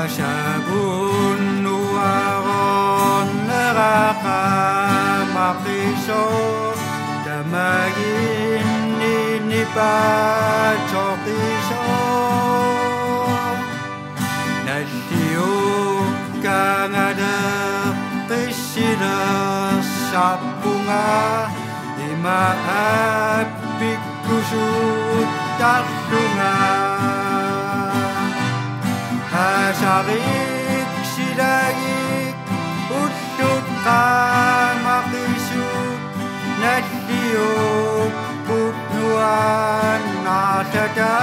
Ashabun nuaron neraqamaqiso damagin ninipachoqiso nalliu kangada qissina sappunga imaat pikkusut tarsunga Hasarik silagik utut kamakisut Nadiuk putnuan nasada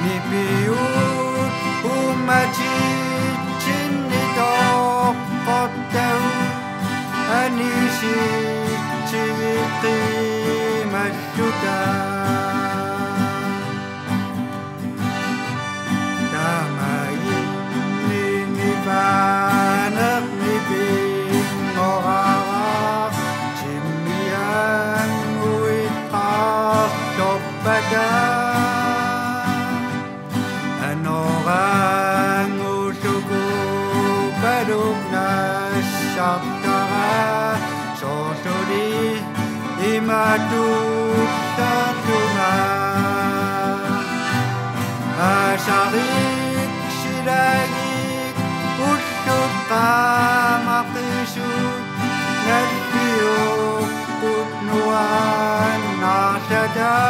Nipiut umajit cinitok kotau Anisik citi masyudah Anak niping ngorarap Cimian uitak dobadan Anorang usuku baduk nasyakara Sosodi imaduk tatungan Asarik silagi Usut kamakisut Nadiuk putnuan nasada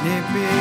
Nipi